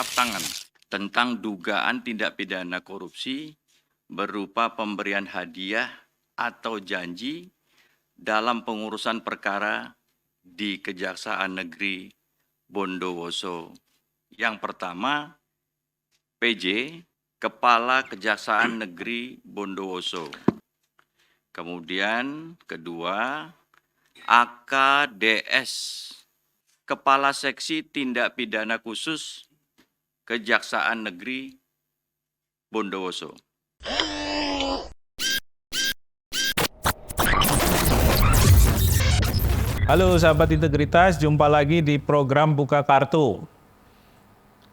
tangkap tangan tentang dugaan tindak pidana korupsi berupa pemberian hadiah atau janji dalam pengurusan perkara di Kejaksaan Negeri Bondowoso. Yang pertama, PJ, Kepala Kejaksaan Negeri Bondowoso. Kemudian kedua, AKDS, Kepala Seksi Tindak Pidana Khusus Kejaksaan Negeri Bondowoso. Halo sahabat integritas, jumpa lagi di program Buka Kartu.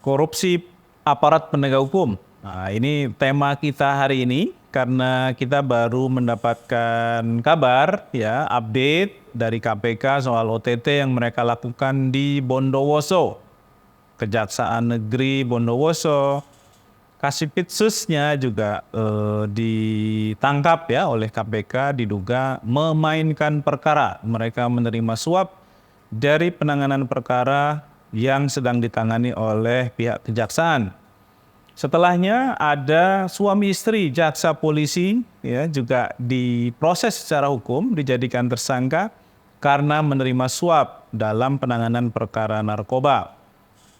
Korupsi aparat penegak hukum. Nah, ini tema kita hari ini karena kita baru mendapatkan kabar ya, update dari KPK soal OTT yang mereka lakukan di Bondowoso. Kejaksaan Negeri Bondowoso, Kasipitsusnya juga ditangkap ya oleh KPK diduga memainkan perkara. Mereka menerima suap dari penanganan perkara yang sedang ditangani oleh pihak kejaksaan. Setelahnya ada suami istri jaksa polisi ya juga diproses secara hukum, dijadikan tersangka karena menerima suap dalam penanganan perkara narkoba.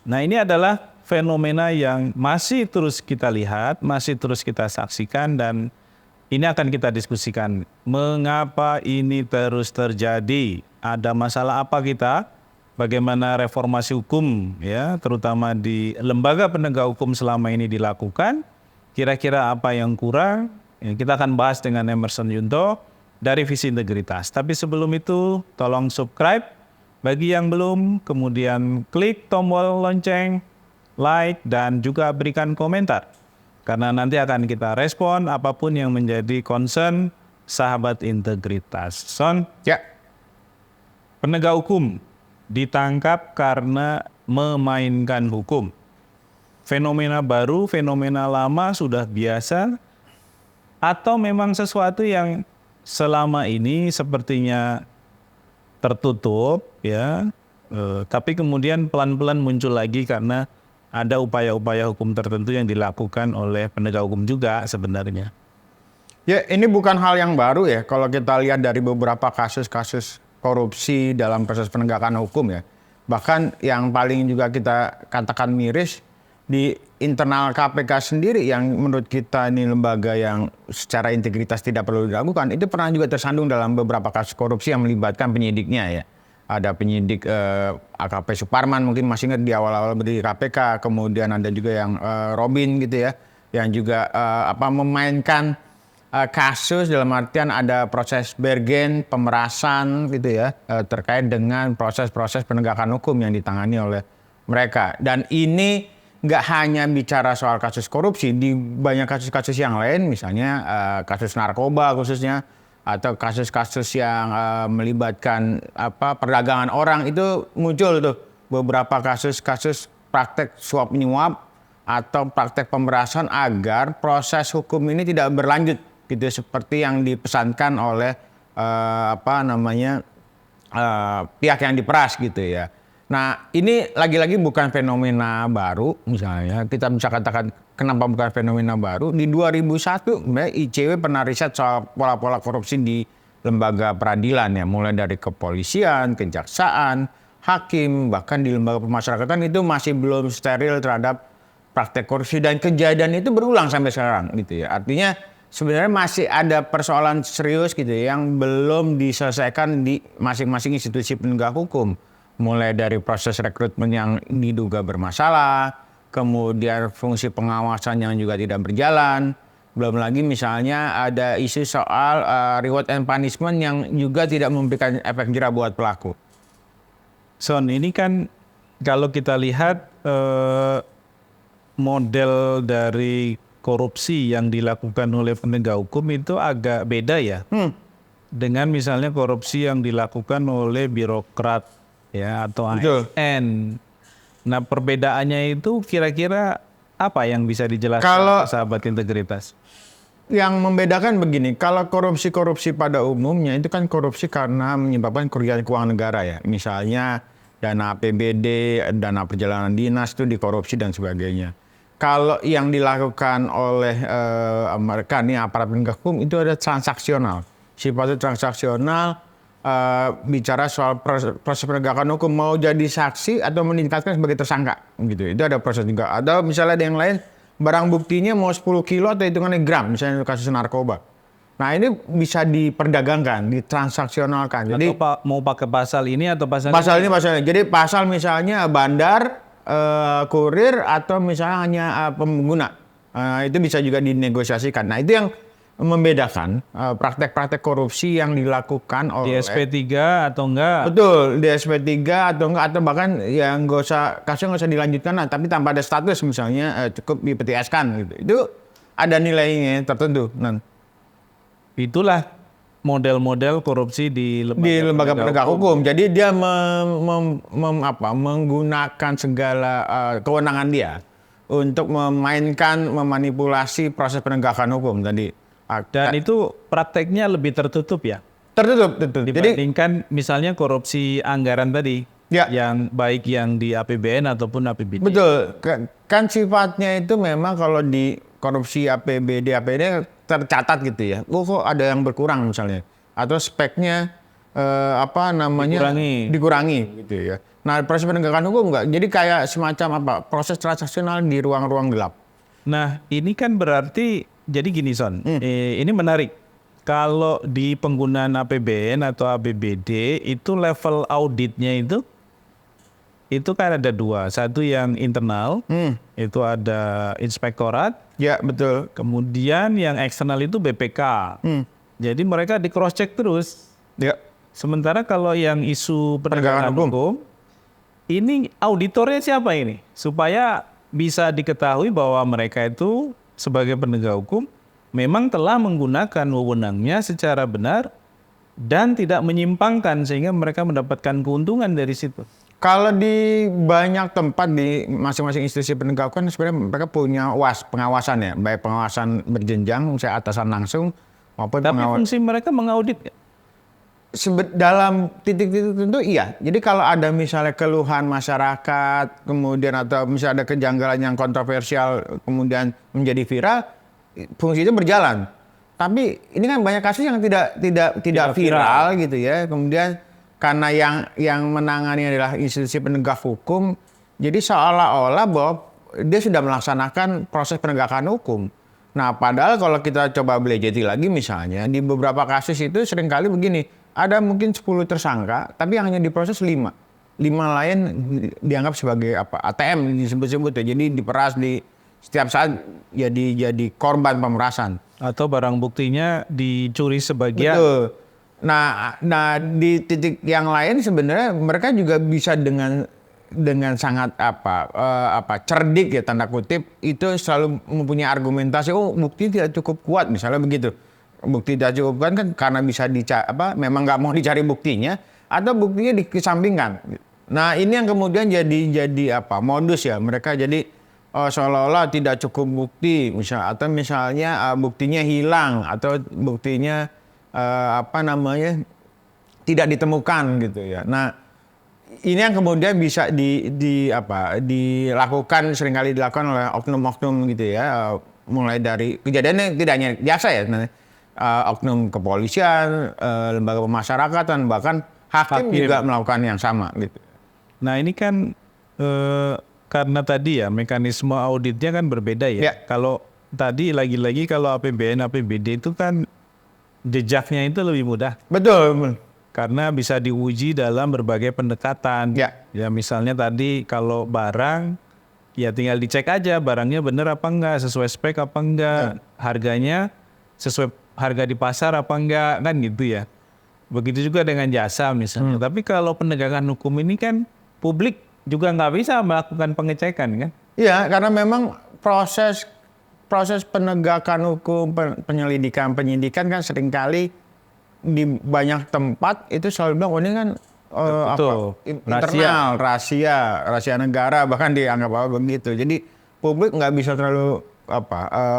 Nah, ini adalah fenomena yang masih terus kita lihat, masih terus kita saksikan, dan ini akan kita diskusikan. Mengapa ini terus terjadi? Ada masalah apa kita? Bagaimana reformasi hukum ya, terutama di lembaga penegak hukum selama ini dilakukan? Kira-kira apa yang kurang? Ya, kita akan bahas dengan Emerson Yunto dari Visi Integritas. Tapi sebelum itu, tolong subscribe bagi yang belum, kemudian klik tombol lonceng, like, dan juga berikan komentar. Karena nanti akan kita respon apapun yang menjadi concern sahabat integritas. Son? Ya. Penegak hukum ditangkap karena memainkan hukum. Fenomena baru, fenomena lama sudah biasa, atau memang sesuatu yang selama ini sepertinya tertutup ya, tapi kemudian pelan-pelan muncul lagi karena ada upaya-upaya hukum tertentu yang dilakukan oleh penegak hukum juga sebenarnya. Ya, ini bukan hal yang baru ya kalau kita lihat dari beberapa kasus-kasus korupsi dalam proses penegakan hukum ya. Bahkan yang paling juga kita katakan miris di internal KPK sendiri yang menurut kita ini lembaga yang secara integritas tidak perlu dilakukan, itu pernah juga tersandung dalam beberapa kasus korupsi yang melibatkan penyidiknya ya. Ada penyidik AKP Suparman, mungkin masih ingat di awal-awal berdiri KPK, kemudian ada juga yang Robin gitu ya, yang juga memainkan kasus dalam artian ada proses bergen, pemerasan gitu ya, terkait dengan proses-proses penegakan hukum yang ditangani oleh mereka. Dan ini nggak hanya bicara soal kasus korupsi, di banyak kasus-kasus yang lain, misalnya kasus narkoba khususnya, atau kasus-kasus yang melibatkan perdagangan orang, itu muncul tuh beberapa kasus-kasus praktek suap menyuap atau praktek pemerasan agar proses hukum ini tidak berlanjut gitu, seperti yang dipesankan oleh pihak yang diperas gitu ya. Nah, ini lagi-lagi bukan fenomena baru, misalnya kita bisa katakan kenapa bukan fenomena baru. Di 2001 ICW pernah riset soal pola-pola korupsi di lembaga peradilan ya, mulai dari kepolisian, kejaksaan, hakim, bahkan di lembaga pemasyarakatan itu masih belum steril terhadap praktek korupsi, dan kejadian itu berulang sampai sekarang gitu ya. Artinya sebenarnya masih ada persoalan serius gitu ya, yang belum diselesaikan di masing-masing institusi penegak hukum. Mulai dari proses rekrutmen yang diduga bermasalah, kemudian fungsi pengawasan yang juga tidak berjalan, belum lagi misalnya ada isu soal reward and punishment yang juga tidak memberikan efek jera buat pelaku. Son, ini kan kalau kita lihat model dari korupsi yang dilakukan oleh penegak hukum itu agak beda ya. Dengan misalnya korupsi yang dilakukan oleh birokrat ya atau ASN. Nah, perbedaannya itu kira-kira apa yang bisa dijelaskan kalau sahabat integritas? Yang membedakan begini, kalau korupsi-korupsi pada umumnya itu kan korupsi karena menyebabkan kerugian keuangan negara ya. Misalnya dana APBD, dana perjalanan dinas itu dikorupsi dan sebagainya. Kalau yang dilakukan oleh mereka nih aparat penegak hukum itu ada transaksional, sifatnya transaksional, bicara soal proses penegakan hukum mau jadi saksi atau meningkatkan sebagai tersangka gitu. Itu ada proses juga. Ada misalnya ada yang lain barang buktinya mau 10 kilo atau hitungannya gram, misalnya kasus narkoba. Nah ini bisa diperdagangkan, ditransaksionalkan. Jadi atau mau pakai pasal ini atau pasal ini. Jadi pasal misalnya bandar, kurir atau misalnya hanya pengguna. Itu bisa juga dinegosiasikan. Nah itu yang membedakan praktek-praktek korupsi yang dilakukan di oleh SP3 atau enggak. Betul, di SP3 atau enggak, atau bahkan yang kasusnya nggak usah dilanjutkan lah, tapi tanpa ada status misalnya cukup dipetieskan gitu. Itu ada nilainya tertentu. Itulah model-model korupsi di lembaga penegak hukum. Jadi dia menggunakan segala kewenangan dia untuk memanipulasi proses penegakan hukum tadi. Dan itu prakteknya lebih tertutup ya? Tertutup. Dibandingkan misalnya korupsi anggaran tadi, ya, yang baik yang di APBN ataupun APBD. Betul, kan sifatnya itu memang kalau di korupsi APBD tercatat gitu ya. Kok ada yang berkurang misalnya, atau speknya dikurangi gitu ya. Nah proses penegakan hukum enggak, jadi kayak semacam proses transaksional di ruang-ruang gelap. Nah ini kan berarti jadi gini Son, ini menarik. Kalau di penggunaan APBN atau APBD itu level auditnya itu kan ada dua. Satu yang internal, itu ada inspektorat. Ya betul. Kemudian yang eksternal itu BPK. Jadi mereka di cross check terus. Ya. Sementara kalau yang isu penegakan hukum, ini auditornya siapa ini? Supaya bisa diketahui bahwa mereka itu sebagai penegak hukum memang telah menggunakan wewenangnya secara benar dan tidak menyimpangkan sehingga mereka mendapatkan keuntungan dari situ. Kalau di banyak tempat di masing-masing institusi penegak hukum sebenarnya mereka punya pengawasan ya, baik pengawasan berjenjang, misalnya atasan langsung maupun tapi fungsi mereka mengaudit ya? Dalam titik-titik tertentu iya. Jadi kalau ada misalnya keluhan masyarakat, kemudian atau misalnya ada kejanggalan yang kontroversial, kemudian menjadi viral, fungsi itu berjalan. Tapi ini kan banyak kasus yang tidak viral gitu ya. Kemudian karena yang menangani adalah institusi penegak hukum, jadi seolah-olah bahwa dia sudah melaksanakan proses penegakan hukum. Nah, padahal kalau kita coba belajeti lagi misalnya di beberapa kasus itu seringkali begini. Ada mungkin 10 tersangka, tapi yang hanya diproses 5. 5 lain dianggap sebagai ATM disebut-sebut ya. Jadi diperas di setiap saat jadi korban pemerasan. Atau barang buktinya dicuri sebagian. Betul. Nah di titik yang lain sebenarnya mereka juga bisa dengan sangat cerdik ya tanda kutip itu selalu mempunyai argumentasi bukti tidak cukup kuat misalnya begitu. Bukti tidak cukup kan karena bisa memang nggak mau dicari buktinya atau buktinya dikesampingkan. Nah ini yang kemudian jadi modus ya mereka jadi seolah-olah tidak cukup bukti misalnya buktinya hilang atau buktinya tidak ditemukan gitu ya. Nah ini yang kemudian bisa dilakukan seringkali dilakukan oleh oknum-oknum gitu ya, mulai dari kejadiannya tidak hanya jaksa ya. Oknum kepolisian, lembaga pemasyarakatan, bahkan hakim juga melakukan yang sama gitu. Nah ini kan karena tadi ya mekanisme auditnya kan berbeda ya. Kalau tadi lagi-lagi kalau APBN, APBD itu kan jejaknya itu lebih mudah. Betul. Karena bisa diuji dalam berbagai pendekatan. Ya misalnya tadi kalau barang, ya tinggal dicek aja barangnya benar apa enggak, sesuai spek apa enggak, harganya sesuai harga di pasar apa enggak, kan gitu ya. Begitu juga dengan jasa misalnya. Tapi kalau penegakan hukum ini kan publik juga nggak bisa melakukan pengecekan kan? Iya, karena memang proses penegakan hukum, penyelidikan, penyidikan kan seringkali di banyak tempat itu selalu bilang ini kan internal, rahasia negara, bahkan dianggap begitu. Jadi publik nggak bisa terlalu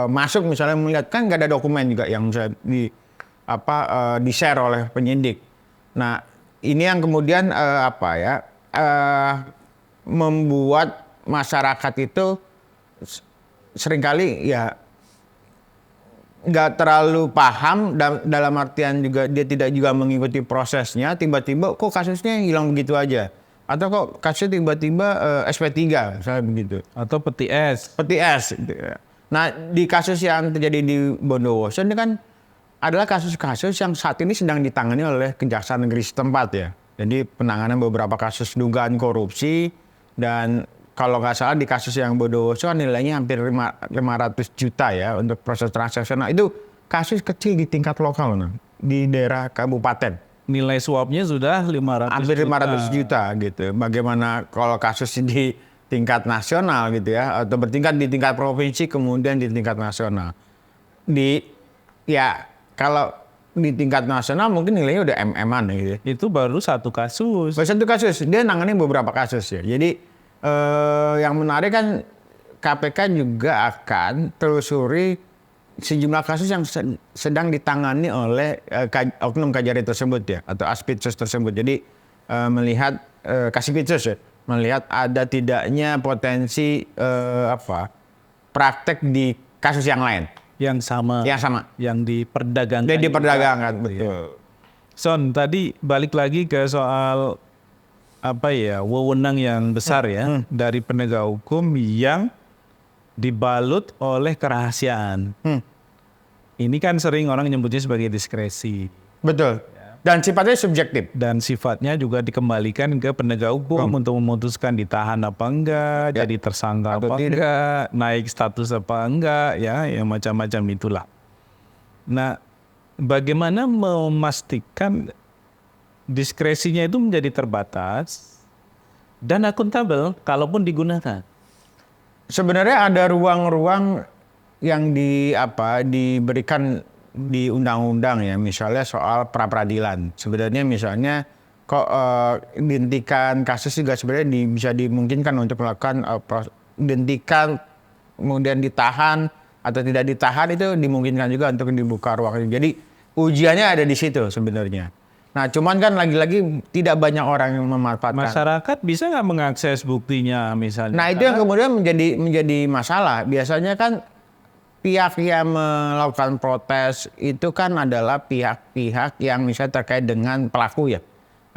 masuk misalnya melihat kan nggak ada dokumen juga yang bisa di share oleh penyidik. Nah ini yang kemudian membuat masyarakat itu seringkali ya nggak terlalu paham dalam artian juga dia tidak juga mengikuti prosesnya, tiba-tiba kok kasusnya hilang begitu aja, atau kok kasusnya tiba-tiba SP3 misalnya begitu, Atau peti es. peti es gitu ya. Nah, di kasus yang terjadi di Bondowoso ini kan adalah kasus-kasus yang saat ini sedang ditangani oleh Kejaksaan Negeri setempat ya. Jadi penanganan beberapa kasus dugaan korupsi, dan kalau nggak salah di kasus yang Bondowoso nilainya hampir 500 juta ya untuk proses transaksional. Itu kasus kecil di tingkat lokal, nah, di daerah kabupaten. Nilai suapnya sudah 500 Hampir juta. 500 juta gitu. Bagaimana kalau kasus di tingkat nasional gitu ya, atau bertingkat di tingkat provinsi kemudian di tingkat nasional. Kalau di tingkat nasional mungkin nilainya udah MM-an gitu ya. Itu baru satu kasus. Baru satu kasus, dia nangani beberapa kasus ya. Jadi yang menarik kan KPK juga akan telusuri sejumlah kasus yang sedang ditangani oleh oknum Kajari tersebut ya, atau Aspitsus tersebut. Jadi melihat Kasipitsus ya, melihat ada tidaknya potensi praktek di kasus yang lain. Yang sama. Yang sama. Yang diperdagangkan. Dia diperdagangkan, juga. betul. Son, tadi balik lagi ke soal wewenang yang besar ya dari penegak hukum yang dibalut oleh kerahasiaan. Ini kan sering orang nyebutnya sebagai diskresi. Betul. Dan sifatnya subjektif. Dan sifatnya juga dikembalikan ke penegak hukum untuk memutuskan ditahan apa enggak, Ya. jadi tersangka Atau apa tidak. enggak, naik status apa enggak, ya yang macam-macam itulah. Nah, bagaimana memastikan diskresinya itu menjadi terbatas dan akuntabel kalaupun digunakan? Sebenarnya ada ruang-ruang yang diberikan di undang-undang ya, misalnya soal pra-peradilan. Sebenarnya misalnya kok dihentikan kasus juga sebenarnya bisa dimungkinkan untuk melakukan dihentikan kemudian ditahan atau tidak ditahan, itu dimungkinkan juga untuk dibuka ruang. Jadi ujiannya ada di situ sebenarnya. Nah, cuman kan lagi-lagi tidak banyak orang yang memanfaatkan. Masyarakat bisa nggak mengakses buktinya misalnya? Nah, itu yang kemudian menjadi masalah. Biasanya kan pihak yang melakukan protes itu kan adalah pihak-pihak yang misalnya terkait dengan pelaku ya,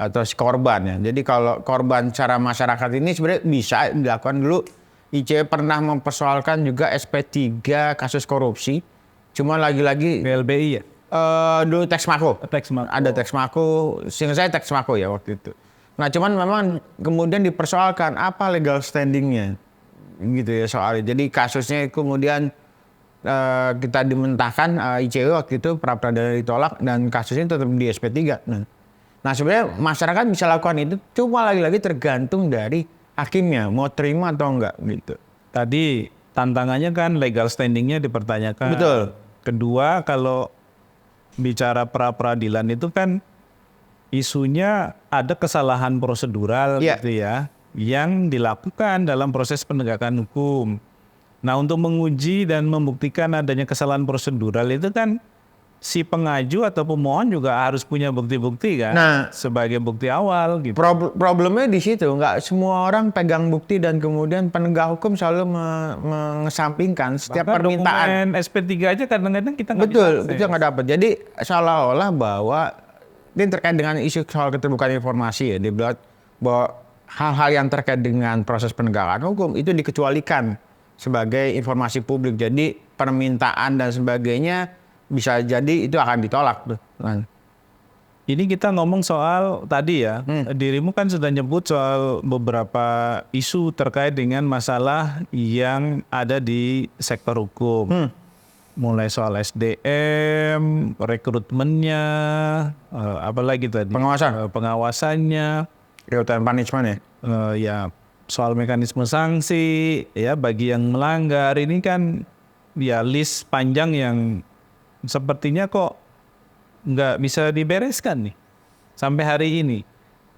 atau si korban ya. Jadi kalau korban secara masyarakat ini sebenarnya bisa dilakukan dulu. ICW pernah mempersoalkan juga SP3 kasus korupsi. Cuma lagi-lagi BLBI ya? dulu teks mako. Teks mako. Ada teks mako, seingat saya teks mako ya waktu itu. Nah, cuman memang kemudian dipersoalkan apa legal standingnya gitu ya soalnya. Jadi kasusnya kemudian kita dimentahkan, ICW waktu itu pra-peradilan ditolak dan kasusnya tetap di SP3. Nah, sebenarnya masyarakat bisa lakukan itu, cuma lagi-lagi tergantung dari hakimnya mau terima atau enggak gitu. Tadi tantangannya kan legal standingnya dipertanyakan. Betul. Kedua, kalau bicara pra-peradilan itu kan isunya ada kesalahan prosedural Iya. gitu ya, yang dilakukan dalam proses penegakan hukum. Nah, untuk menguji dan membuktikan adanya kesalahan prosedural itu kan si pengaju atau pemohon juga harus punya bukti-bukti kan, Nah, sebagai bukti awal gitu. problemnya di situ, nggak semua orang pegang bukti dan kemudian penegak hukum selalu mengesampingkan setiap Bahkan permintaan. dokumen SP3 aja kadang-kadang kita nggak Betul, bisa itu nggak dapat. Jadi seolah-olah bahwa ini terkait dengan isu soal keterbukaan informasi ya, dibilang bahwa hal-hal yang terkait dengan proses penegakan hukum itu dikecualikan sebagai informasi publik. Jadi permintaan dan sebagainya bisa jadi itu akan ditolak tuh. Ini kita ngomong soal tadi ya, dirimu kan sudah nyebut soal beberapa isu terkait dengan masalah yang ada di sektor hukum. Mulai soal SDM, rekrutmennya, apalagi tadi? Pengawasan. Pengawasannya, Real time punishment ya. ya soal mekanisme sanksi, ya bagi yang melanggar. Ini kan ya list panjang yang sepertinya kok nggak bisa dibereskan nih sampai hari ini.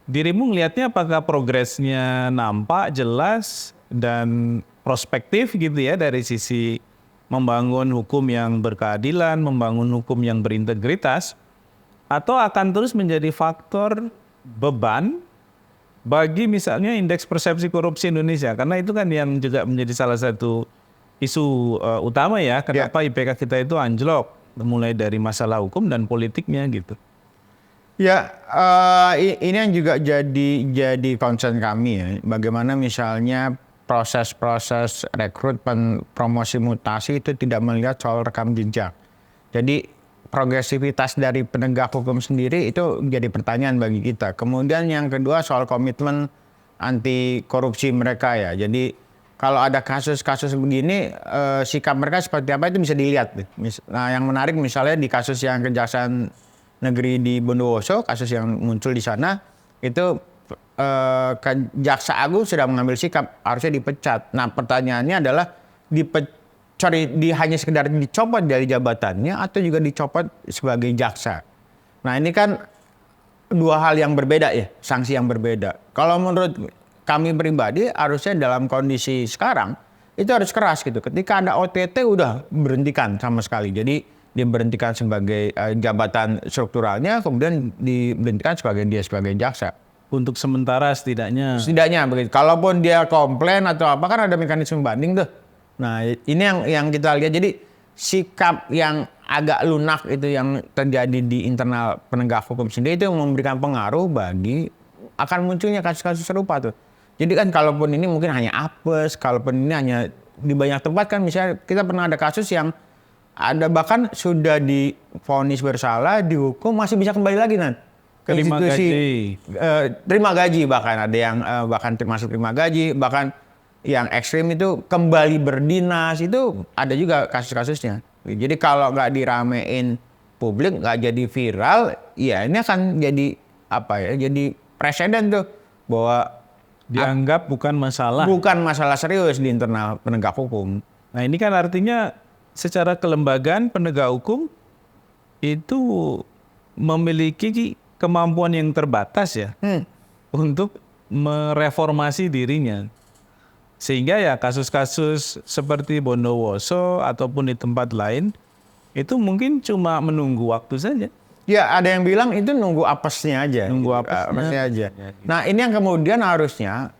Dirimu ngelihatnya apakah progresnya nampak jelas dan prospektif gitu ya dari sisi membangun hukum yang berkeadilan, membangun hukum yang berintegritas, atau akan terus menjadi faktor beban bagi misalnya indeks persepsi korupsi Indonesia, karena itu kan yang juga menjadi salah satu isu utama ya, kenapa IPK kita itu anjlok, mulai dari masalah hukum dan politiknya gitu. Ya, ini yang juga jadi concern kami ya. Bagaimana misalnya proses-proses rekrutmen, promosi mutasi itu tidak melihat soal rekam jejak. Jadi progresivitas dari penegak hukum sendiri itu jadi pertanyaan bagi kita. Kemudian yang kedua soal komitmen anti korupsi mereka ya. Jadi kalau ada kasus-kasus begini, sikap mereka seperti apa itu bisa dilihat. Nah, yang menarik misalnya di kasus yang Kejaksaan Negeri di Bondowoso, kasus yang muncul di sana, itu Jaksa Agung sudah mengambil sikap harusnya dipecat. Nah, pertanyaannya adalah hanya sekedar dicopot dari jabatannya atau juga dicopot sebagai jaksa. Nah, ini kan dua hal yang berbeda ya, sanksi yang berbeda. Kalau menurut kami pribadi harusnya dalam kondisi sekarang itu harus keras gitu. Ketika ada OTT udah berhentikan sama sekali. Jadi diberhentikan sebagai jabatan strukturalnya, kemudian diberhentikan sebagai jaksa. Untuk sementara setidaknya. Setidaknya begitu. Kalaupun dia komplain atau apa kan ada mekanisme banding tuh. Nah, ini yang kita lihat. Jadi sikap yang agak lunak itu yang terjadi di internal penegak hukum sendiri itu memberikan pengaruh bagi akan munculnya kasus-kasus serupa tuh. Jadi kan kalaupun ini mungkin hanya apes, kalaupun ini hanya di banyak tempat kan misalnya kita pernah ada kasus yang ada bahkan sudah divonis bersalah, dihukum masih bisa kembali lagi ke institusi terima gaji, bahkan ada yang bahkan termasuk terima gaji, bahkan yang ekstrim itu kembali berdinas, itu ada juga kasus-kasusnya. Jadi kalau nggak diramein publik, nggak jadi viral, ya ini akan jadi apa ya? Jadi presiden tuh bahwa dianggap bukan masalah serius di internal penegak hukum. Nah, ini kan artinya secara kelembagaan penegak hukum itu memiliki kemampuan yang terbatas ya untuk mereformasi dirinya. Sehingga ya kasus-kasus seperti Bondowoso ataupun di tempat lain itu mungkin cuma menunggu waktu saja. Ya, ada yang bilang itu nunggu apesnya aja. Nunggu apesnya aja. Nah, ini yang kemudian harusnya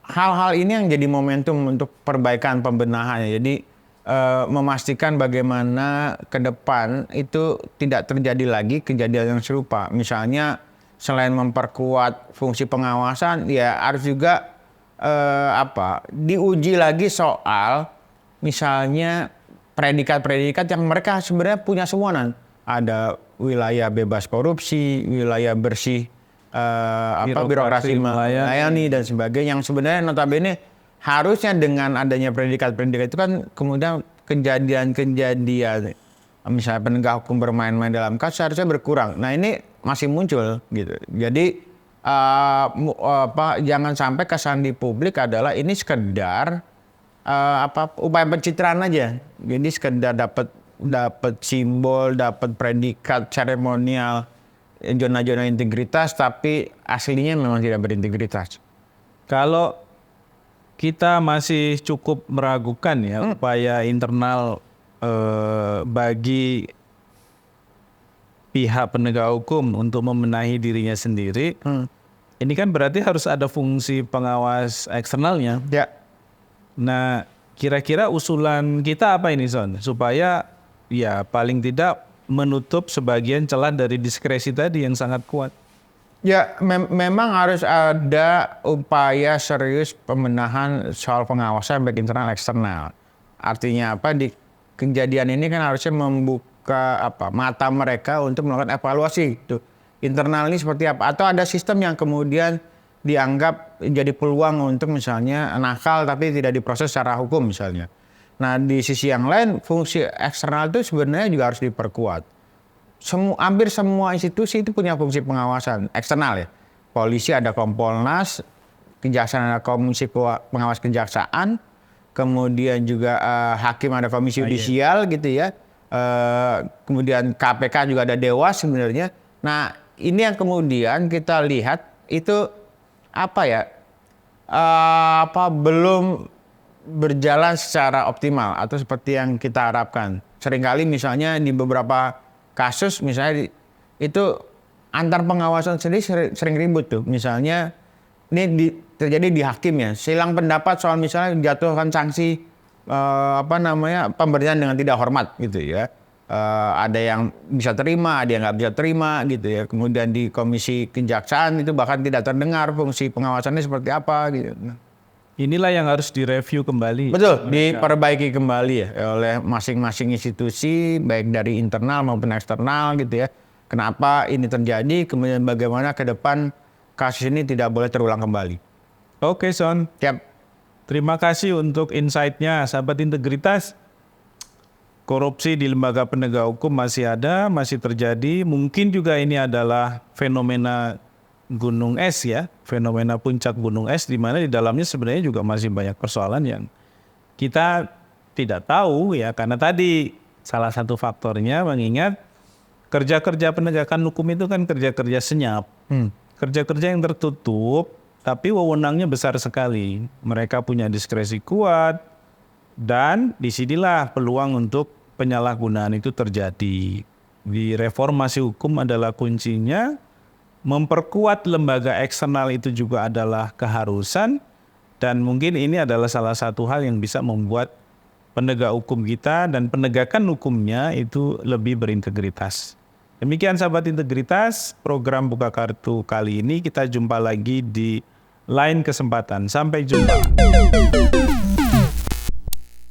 hal-hal ini yang jadi momentum untuk perbaikan pembenahannya. Jadi memastikan bagaimana ke depan itu tidak terjadi lagi kejadian yang serupa. Misalnya selain memperkuat fungsi pengawasan, ya harus juga diuji lagi soal misalnya predikat-predikat yang mereka sebenarnya punya semua ada wilayah bebas korupsi, wilayah bersih, birokrasi melayani dan sebagainya, yang sebenarnya notabene harusnya dengan adanya predikat-predikat itu kan kemudian kejadian-kejadian misalnya penegak hukum bermain-main dalam kasus harusnya berkurang. Nah, ini masih muncul gitu. Jadi jangan sampai kesan di publik adalah ini sekedar upaya pencitraan aja. Jadi sekedar dapat simbol, dapat predikat seremonial, zona-zona integritas, tapi aslinya memang tidak berintegritas. Kalau kita masih cukup meragukan ya upaya internal bagi pihak penegak hukum untuk membenahi dirinya sendiri, ini kan berarti harus ada fungsi pengawas eksternalnya. Ya. Nah, kira-kira usulan kita apa ini, Son? Supaya ya paling tidak menutup sebagian celah dari diskresi tadi yang sangat kuat. Ya, memang harus ada upaya serius pembenahan soal pengawasan baik internal eksternal. Artinya apa? Di kejadian ini kan harusnya membuka mata mereka untuk melakukan evaluasi tuh. Internal ini seperti apa? Atau ada sistem yang kemudian dianggap jadi peluang untuk misalnya nakal tapi tidak diproses secara hukum misalnya. Nah, di sisi yang lain fungsi eksternal itu sebenarnya juga harus diperkuat. Hampir semua institusi itu punya fungsi pengawasan eksternal ya. Polisi ada Kompolnas, Kejaksaan ada Komisi Pengawas Kejaksaan, kemudian juga hakim ada Komisi Yudisial gitu ya. Kemudian KPK juga ada Dewas sebenarnya. Nah, ini yang kemudian kita lihat itu belum berjalan secara optimal atau seperti yang kita harapkan. Seringkali misalnya di beberapa kasus misalnya itu antar pengawasan sendiri sering ribut tuh. Misalnya terjadi di hakim ya. Silang pendapat soal misalnya jatuhkan sanksi pemberian dengan tidak hormat gitu ya. Ada yang bisa terima, ada yang nggak bisa terima gitu ya. Kemudian di komisi kejaksaan itu bahkan tidak terdengar fungsi pengawasannya seperti apa gitu. Inilah yang harus direview kembali. Betul, diperbaiki kembali ya oleh masing-masing institusi baik dari internal maupun eksternal gitu ya. Kenapa ini terjadi, kemudian bagaimana ke depan kasus ini tidak boleh terulang kembali. Oke, Son. Siap. Terima kasih untuk insight-nya, sahabat integritas. Korupsi di lembaga penegak hukum masih ada, masih terjadi. Mungkin juga ini adalah fenomena gunung es ya, fenomena puncak gunung es di mana di dalamnya sebenarnya juga masih banyak persoalan yang kita tidak tahu ya, karena tadi salah satu faktornya mengingat kerja-kerja penegakan hukum itu kan kerja-kerja senyap, kerja-kerja yang tertutup, tapi wewenangnya besar sekali. Mereka punya diskresi kuat, dan disinilah peluang untuk penyalahgunaan itu terjadi. Di reformasi hukum adalah kuncinya, memperkuat lembaga eksternal itu juga adalah keharusan, dan mungkin ini adalah salah satu hal yang bisa membuat penegak hukum kita dan penegakan hukumnya itu lebih berintegritas. Demikian sahabat integritas, program Buka Kartu kali ini. Kita jumpa lagi di lain kesempatan. Sampai jumpa.